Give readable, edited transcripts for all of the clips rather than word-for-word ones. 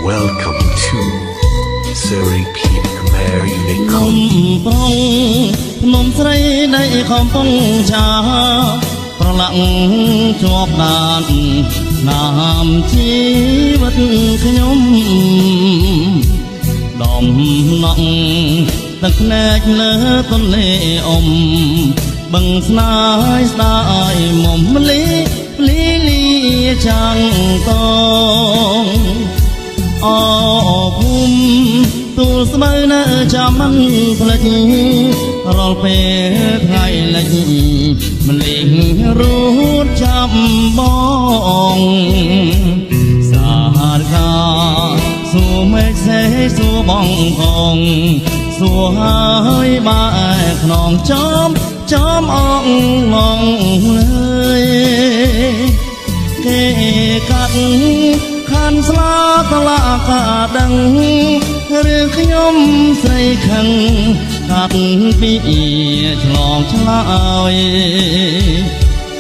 Welcome to Surrey Peak Mary Nicole នំស្រីនៃកំពង់ចាប្រឡាក់ជាប់ដានណាមជីវិតខ្ញុំដំណក់ទឹកភ្នែកលើទន្លេបឹងស្នាយស្ដាយមុំលីលីចាំងតងអភូមិទូលស្បៅនៅចាំមិនផ្លិចរាល់ពេលថ្ងៃលិចម្លេះរូតចាំបងសាហារកាសួរមេឃសេសួរបងផងសួរហើយបើខ្នងចំអងងងលើយគេកាត់ខានស្លាតឡាកាដឹងរឿងខ្ញុំស្រីខឹងកាត់ពីឆ្លងឆ្លើយ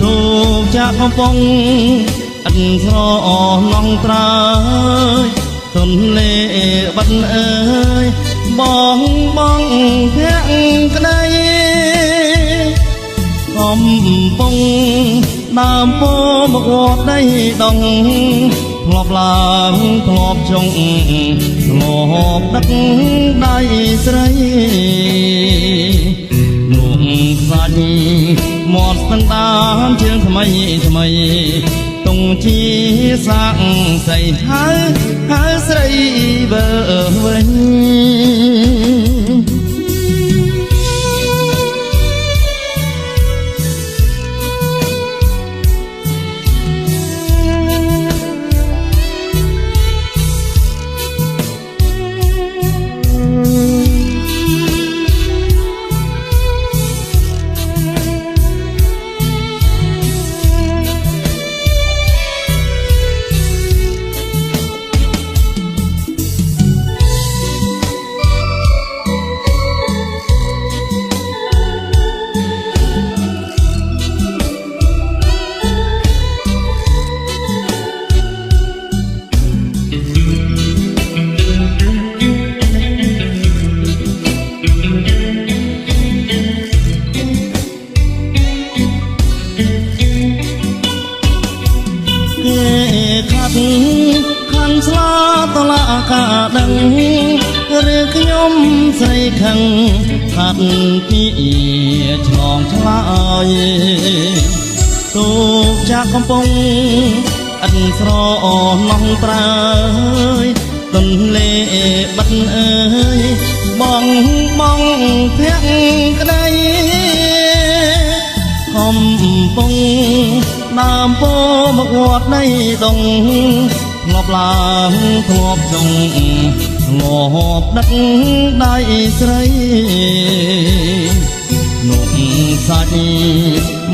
ទូកចាក់កំពង់អិនស្រណងត្រើយទន្លេបាត់អើយបងភក្ក្ដីកំពុងដើមពោមកវត្តដីដងធ្លាប់ឡើងធ្លាប់ចុងធ្លាប់ដឹកដៃស្រីនោះខ្សាច់មាត់ស្ទឹងតាមជើងថ្មីតុងជាសាក់សៃហើយស្រីវើវិញខានស្លាតឡាកាដឹងឬខ្ញុំស្រីខឹងខាត់ពីឆ្លងឆ្លើយទូកចាក់កំពង់អិនស្រណងត្រើយទន្លេបាត់អើយបងភក្ក្ដីកំពុងដើមពោមកវត្តដីដងធ្លាប់ឡើងធ្លាប់ចុងធ្លាប់ដឹកដៃស្រីនោះសាច់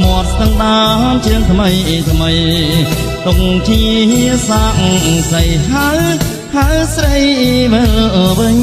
មាត់ស្ទឹងតាមជើងថ្មីតុងជាសាក់សៃហើយស្រីមើលវិញ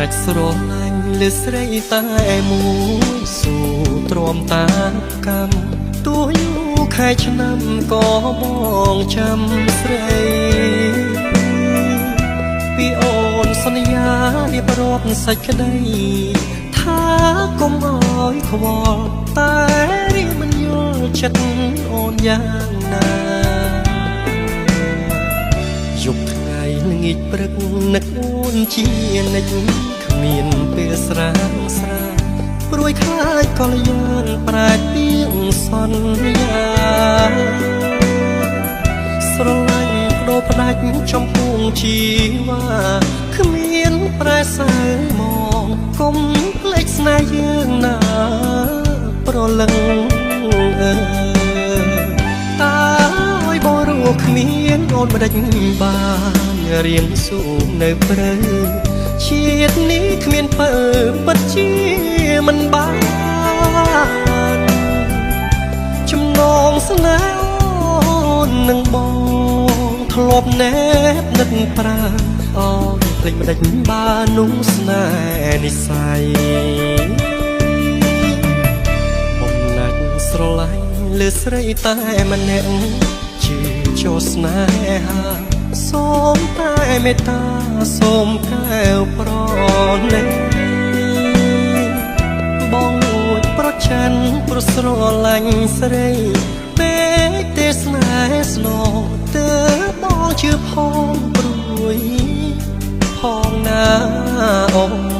អាចស្រឡាញ់លើស្រីតែមួយសូទ្រាំតាមកម្មទោះយូរខែឆ្នាំក៏បងចាំស្រីពីអូនសន្យារៀបរាប់សេចក្តីថាកុំអើយខ្វល់តែរៀបមិនយល់ចិត្តអូនយ៉ាងណាយប់ថ្ងៃល្ងាចព្រឹកនឹកអូនជានិច្ចគ្មានពេលស្រាងស្រាព្រួយខ្លាចក៏លយានប្រែពីងសន្យាស្រឡាញ់បដូរផ្ដាច់ចំពោះជីវ៉ាគ្មានប្រែសើមកគុំភ្លេចស្នេហ៍យើងណាប្រលឹងតើឲ្យបរោះគ្មានអូនមិនដេចបានរៀងស៊ូនៅព្រៃជាតិនេះគ្មានពើពិតជាមិនបានចំណងស្នេហ៍អូននឹងបងធ្លាប់ណែបនឹកប្រាអូនភ្លេចមិនដេចបាននោះស្នេហ៍និស័យបំណាច់ស្រឡាញ់លើស្រីតែម្នាក់ជឿចូលស្នេហាសូមតែមេត្តាសូមកែវប្រណីបងលួចប្រច័ណ្ឌប្រស្រឡាញ់ស្រីពេកទេស្នេហ៍ស្នងទើបបងជឿផងព្រួយផងណាអូន